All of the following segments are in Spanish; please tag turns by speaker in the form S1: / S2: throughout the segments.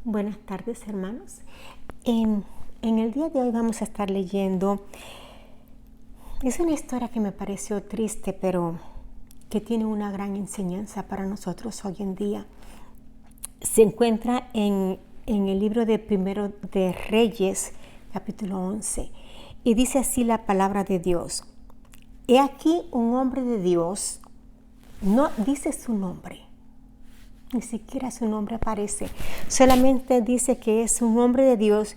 S1: Buenas tardes, hermanos. En el día de hoy vamos a estar leyendo, es una historia que me pareció triste, pero que tiene una gran enseñanza para nosotros hoy en día. Se encuentra en el libro de Primero de Reyes, capítulo 11, y dice así la palabra de Dios. He aquí un hombre de Dios, no dice su nombre, ni siquiera su nombre aparece, solamente dice que es un hombre de Dios.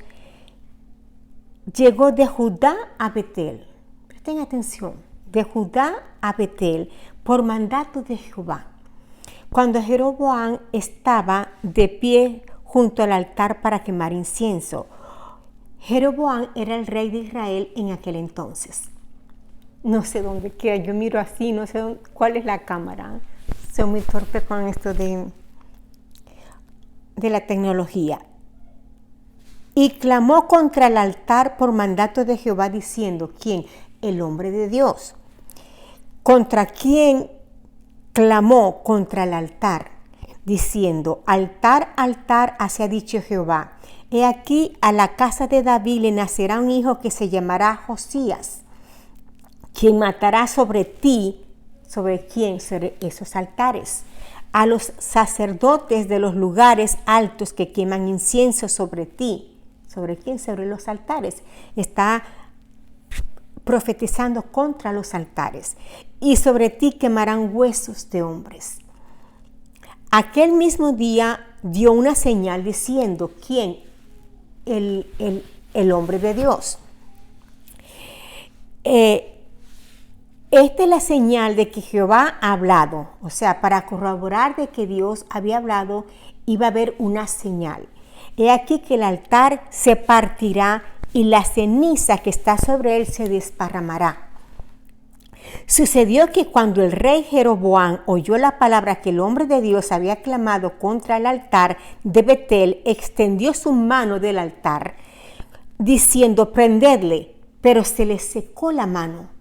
S1: Llegó de Judá a Betel, presten atención, de Judá a Betel por mandato de Jehová, cuando Jeroboam estaba de pie junto al altar para quemar incienso. Jeroboam era el rey de Israel en aquel entonces. No sé dónde queda, yo miro así, no sé cuál es la cámara. Soy muy torpe con esto de la tecnología. Y clamó contra el altar por mandato de Jehová diciendo, ¿quién? El hombre de Dios. ¿Contra quién clamó? Contra el altar, diciendo, altar, altar, así ha dicho Jehová. He aquí a la casa de David le nacerá un hijo que se llamará Josías, quien matará sobre ti, ¿sobre quién? Sobre esos altares, a los sacerdotes de los lugares altos que queman incienso sobre ti. ¿Sobre quién? Sobre los altares. Está profetizando contra los altares. Y sobre ti quemarán huesos de hombres. Aquel mismo día dio una señal diciendo, ¿quién? El hombre de Dios. Esta es la señal de que Jehová ha hablado. O sea, para corroborar de que Dios había hablado, iba a haber una señal. He aquí que el altar se partirá y la ceniza que está sobre él se desparramará. Sucedió que cuando el rey Jeroboam oyó la palabra que el hombre de Dios había clamado contra el altar de Betel, extendió su mano del altar, diciendo, prendedle, pero se le secó la mano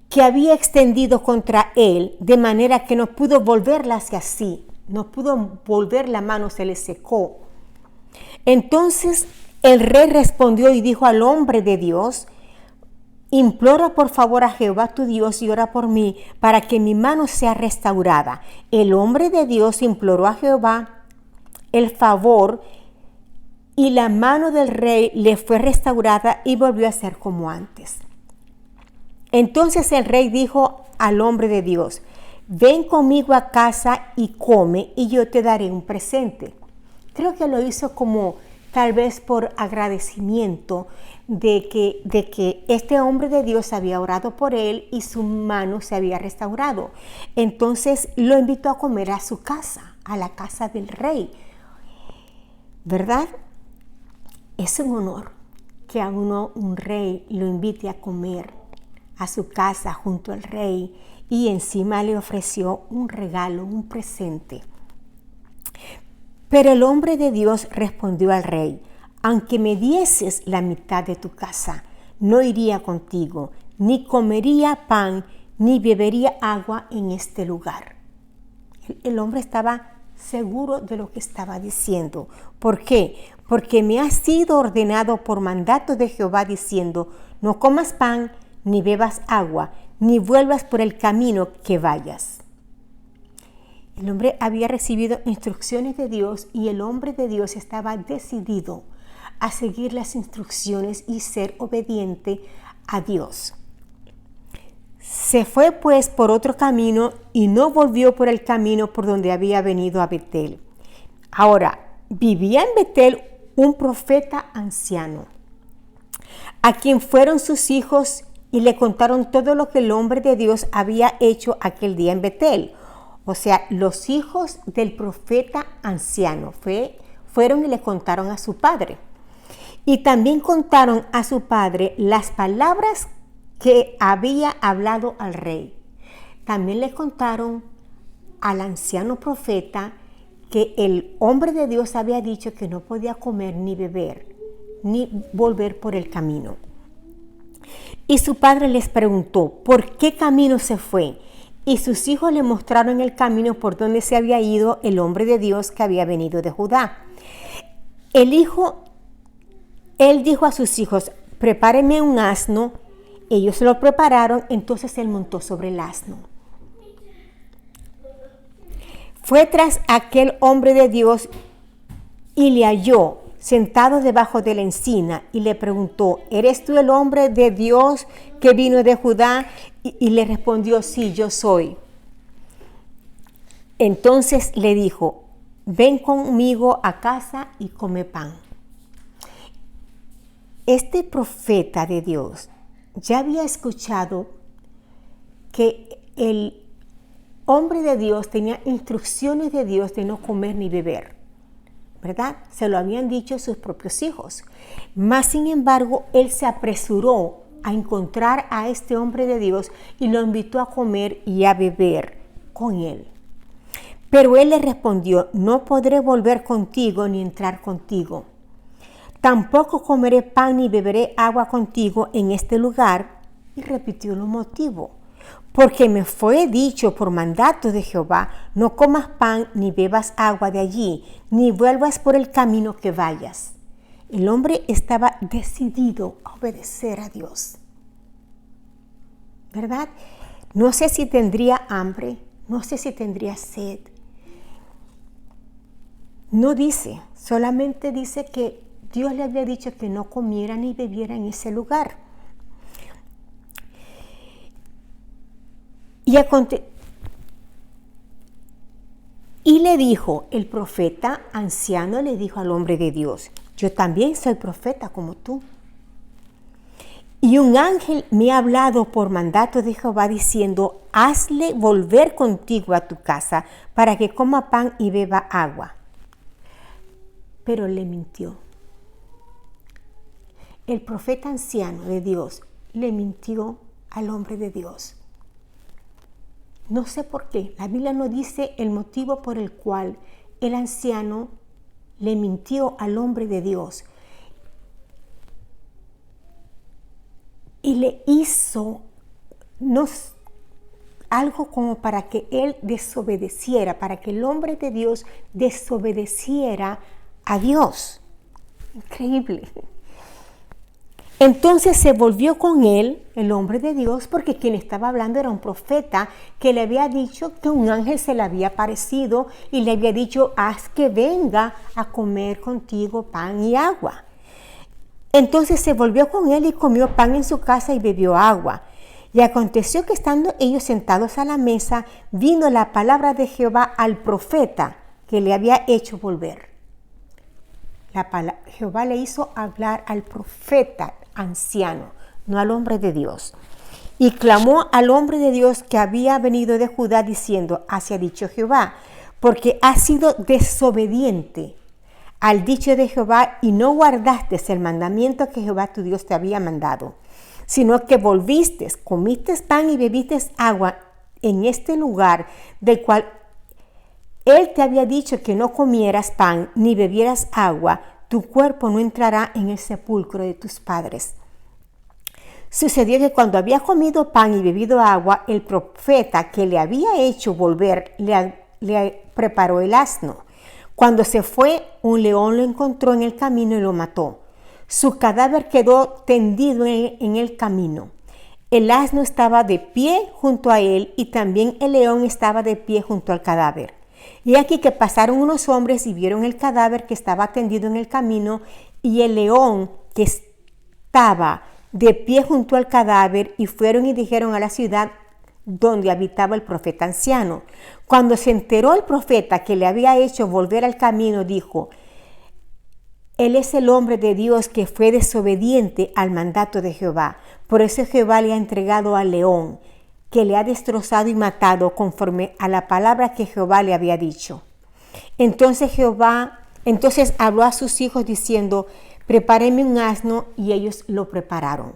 S1: que había extendido contra él, de manera que no pudo volverla hacia sí. No pudo volver la mano, se le secó. Entonces el rey respondió y dijo al hombre de Dios, implora por favor a Jehová tu Dios y ora por mí para que mi mano sea restaurada. El hombre de Dios imploró a Jehová el favor y la mano del rey le fue restaurada y volvió a ser como antes. Entonces el rey dijo al hombre de Dios, ven conmigo a casa y come y yo te daré un presente. Creo que lo hizo como tal vez por agradecimiento de que este hombre de Dios había orado por él y su mano se había restaurado. Entonces lo invitó a comer a su casa, a la casa del rey. ¿Verdad? Es un honor que a un rey lo invite a comer a su casa junto al rey y encima le ofreció un regalo, un presente. Pero el hombre de Dios respondió al rey, aunque me dieses la mitad de tu casa, no iría contigo, ni comería pan, ni bebería agua en este lugar. El hombre estaba seguro de lo que estaba diciendo. ¿Por qué? Porque me ha sido ordenado por mandato de Jehová diciendo, no comas pan, ni bebas agua, ni vuelvas por el camino que vayas. El hombre había recibido instrucciones de Dios y el hombre de Dios estaba decidido a seguir las instrucciones y ser obediente a Dios. Se fue pues por otro camino y no volvió por el camino por donde había venido a Betel. Ahora, vivía en Betel un profeta anciano, a quien fueron sus hijos y le contaron todo lo que el hombre de Dios había hecho aquel día en Betel. O sea, los hijos del profeta anciano fueron y le contaron a su padre. Y también contaron a su padre las palabras que había hablado al rey. También le contaron al anciano profeta que el hombre de Dios había dicho que no podía comer ni beber, ni volver por el camino. Y su padre les preguntó, ¿por qué camino se fue? Y sus hijos le mostraron el camino por donde se había ido el hombre de Dios que había venido de Judá. Él dijo a sus hijos, prepárenme un asno. Ellos lo prepararon, entonces él montó sobre el asno. Fue tras aquel hombre de Dios y le halló sentado debajo de la encina y le preguntó, ¿eres tú el hombre de Dios que vino de Judá? Y le respondió, sí, yo soy. Entonces le dijo, ven conmigo a casa y come pan. Este profeta de Dios ya había escuchado que el hombre de Dios tenía instrucciones de Dios de no comer ni beber, ¿verdad? Se lo habían dicho sus propios hijos. Mas, sin embargo, él se apresuró a encontrar a este hombre de Dios y lo invitó a comer y a beber con él. Pero él le respondió, no podré volver contigo ni entrar contigo. Tampoco comeré pan ni beberé agua contigo en este lugar. Y repitió el motivo. Porque me fue dicho por mandato de Jehová, no comas pan ni bebas agua de allí, ni vuelvas por el camino que vayas. El hombre estaba decidido a obedecer a Dios, ¿verdad? No sé si tendría hambre, no sé si tendría sed. No dice, solamente dice que Dios le había dicho que no comiera ni bebiera en ese lugar. Y le dijo, el profeta anciano le dijo al hombre de Dios, yo también soy profeta como tú. Y un ángel me ha hablado por mandato de Jehová diciendo, hazle volver contigo a tu casa para que coma pan y beba agua. Pero le mintió. El profeta anciano de Dios le mintió al hombre de Dios. No sé por qué. La Biblia no dice el motivo por el cual el anciano le mintió al hombre de Dios. Y le hizo algo como para que él desobedeciera, para que el hombre de Dios desobedeciera a Dios. Increíble. Entonces se volvió con él, el hombre de Dios, porque quien estaba hablando era un profeta que le había dicho que un ángel se le había aparecido y le había dicho, haz que venga a comer contigo pan y agua. Entonces se volvió con él y comió pan en su casa y bebió agua. Y aconteció que estando ellos sentados a la mesa, vino la palabra de Jehová al profeta que le había hecho volver. Jehová le hizo hablar al profeta anciano, no al hombre de Dios. Y clamó al hombre de Dios que había venido de Judá diciendo, así ha dicho Jehová, porque has sido desobediente al dicho de Jehová y no guardaste el mandamiento que Jehová tu Dios te había mandado, sino que volviste, comiste pan y bebiste agua en este lugar del cual él te había dicho que no comieras pan ni bebieras agua, tu cuerpo no entrará en el sepulcro de tus padres. Sucedió que cuando había comido pan y bebido agua, el profeta que le había hecho volver le preparó el asno. Cuando se fue, un león lo encontró en el camino y lo mató. Su cadáver quedó tendido en el camino. El asno estaba de pie junto a él y también el león estaba de pie junto al cadáver. Y aquí que pasaron unos hombres y vieron el cadáver que estaba tendido en el camino y el león que estaba de pie junto al cadáver, y fueron y dijeron a la ciudad donde habitaba el profeta anciano. Cuando se enteró el profeta que le había hecho volver al camino, dijo, él es el hombre de Dios que fue desobediente al mandato de Jehová. Por eso Jehová le ha entregado al león, que le ha destrozado y matado conforme a la palabra que Jehová le había dicho. Entonces habló a sus hijos diciendo, prepárenme un asno, y ellos lo prepararon.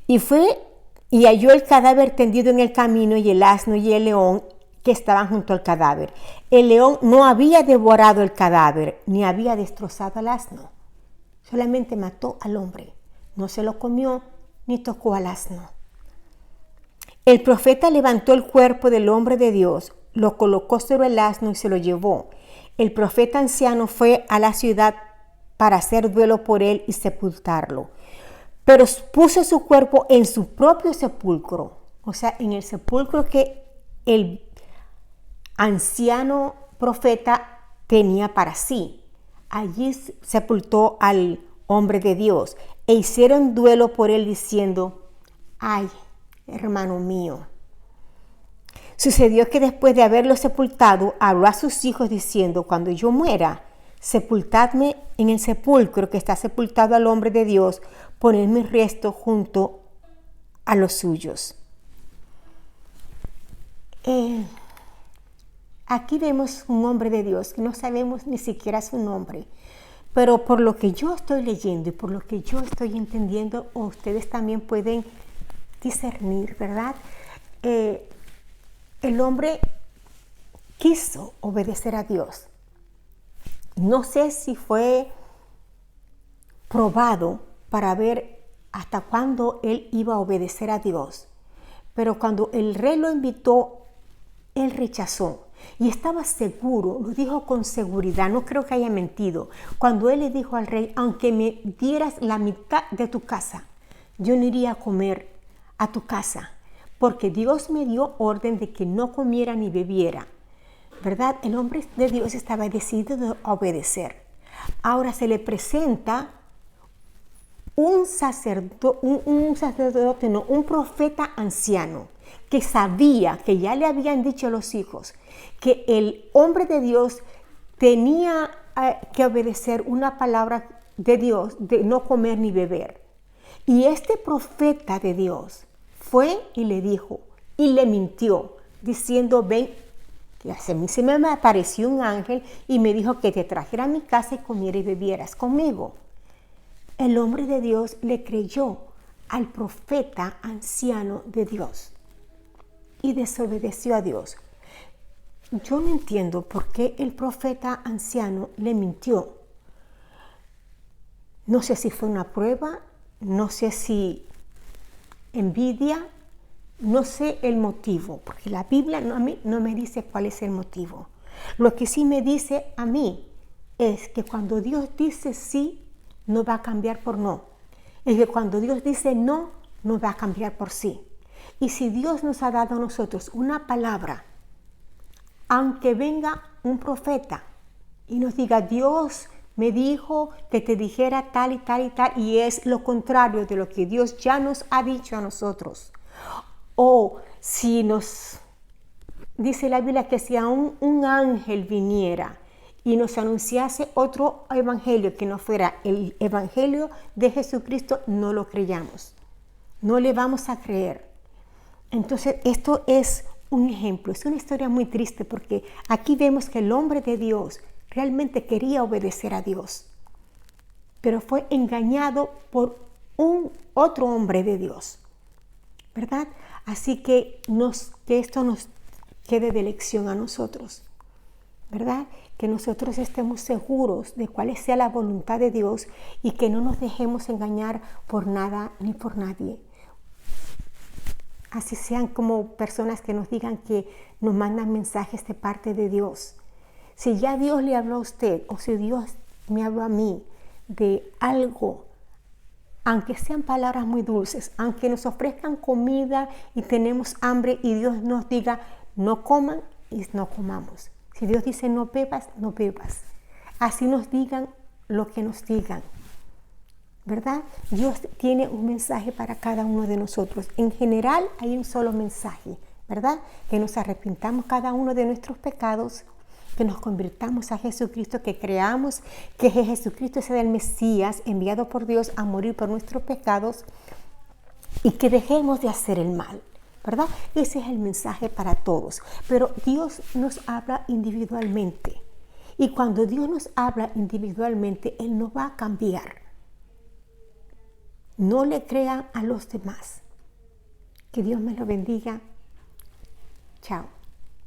S1: Y halló el cadáver tendido en el camino y el asno y el león que estaban junto al cadáver. El león no había devorado el cadáver, ni había destrozado al asno. Solamente mató al hombre. No se lo comió, ni tocó al asno. El profeta levantó el cuerpo del hombre de Dios, lo colocó sobre el asno y se lo llevó. El profeta anciano fue a la ciudad para hacer duelo por él y sepultarlo. Pero puso su cuerpo en su propio sepulcro, o sea, en el sepulcro que el anciano profeta tenía para sí. Allí sepultó al hombre de Dios e hicieron duelo por él diciendo: ay, hermano mío. Sucedió que después de haberlo sepultado, habló a sus hijos diciendo: cuando yo muera, sepultadme en el sepulcro que está sepultado al hombre de Dios, poned mi resto junto a los suyos. Aquí vemos un hombre de Dios que no sabemos ni siquiera su nombre, pero por lo que yo estoy leyendo y por lo que yo estoy entendiendo, ustedes también pueden discernir, ¿verdad? El hombre quiso obedecer a Dios. No sé si fue probado para ver hasta cuándo él iba a obedecer a Dios, pero cuando el rey lo invitó, él rechazó. Y estaba seguro, lo dijo con seguridad, no creo que haya mentido, cuando él le dijo al rey: aunque me dieras la mitad de tu casa, yo no iría a comer a tu casa, porque Dios me dio orden de que no comiera ni bebiera. ¿Verdad? El hombre de Dios estaba decidido a obedecer. Ahora se le presenta un profeta anciano que sabía, que ya le habían dicho a los hijos, que el hombre de Dios tenía que obedecer una palabra de Dios de no comer ni beber. Y este profeta de Dios fue y le dijo, y le mintió, diciendo: ven, que a mí se me apareció un ángel y me dijo que te trajera a mi casa y comiera y bebieras conmigo. El hombre de Dios le creyó al profeta anciano de Dios y desobedeció a Dios. Yo no entiendo por qué el profeta anciano le mintió. No sé si fue una prueba, no sé si envidia, no sé el motivo, porque la Biblia a mí no me dice cuál es el motivo. Lo que sí me dice a mí es que cuando Dios dice sí, no va a cambiar por no. Es que cuando Dios dice no, no va a cambiar por sí. Y si Dios nos ha dado a nosotros una palabra, aunque venga un profeta y nos diga: Dios me dijo que te dijera tal y tal y tal, y es lo contrario de lo que Dios ya nos ha dicho a nosotros. O si nos dice la Biblia que si aún un ángel viniera y nos anunciase otro evangelio que no fuera el evangelio de Jesucristo, no lo creyamos, no le vamos a creer. Entonces esto es un ejemplo, es una historia muy triste, porque aquí vemos que el hombre de Dios realmente quería obedecer a Dios, pero fue engañado por un otro hombre de Dios, ¿verdad? Así que esto nos quede de lección a nosotros, ¿verdad? Que nosotros estemos seguros de cuál sea la voluntad de Dios y que no nos dejemos engañar por nada ni por nadie. Así sean como personas que nos digan que nos mandan mensajes de parte de Dios. Si ya Dios le habló a usted, o si Dios me habló a mí de algo, aunque sean palabras muy dulces, aunque nos ofrezcan comida y tenemos hambre y Dios nos diga: no coman, y no comamos. Si Dios dice: no bebas, no bebas. Así nos digan lo que nos digan, ¿verdad? Dios tiene un mensaje para cada uno de nosotros. En general hay un solo mensaje, ¿verdad? Que nos arrepintamos cada uno de nuestros pecados, que nos convirtamos a Jesucristo, que creamos que Jesucristo es el Mesías enviado por Dios a morir por nuestros pecados, y que dejemos de hacer el mal, ¿verdad? Ese es el mensaje para todos. Pero Dios nos habla individualmente, y cuando Dios nos habla individualmente, Él no va a cambiar. No le crean a los demás. Que Dios me lo bendiga. Chao.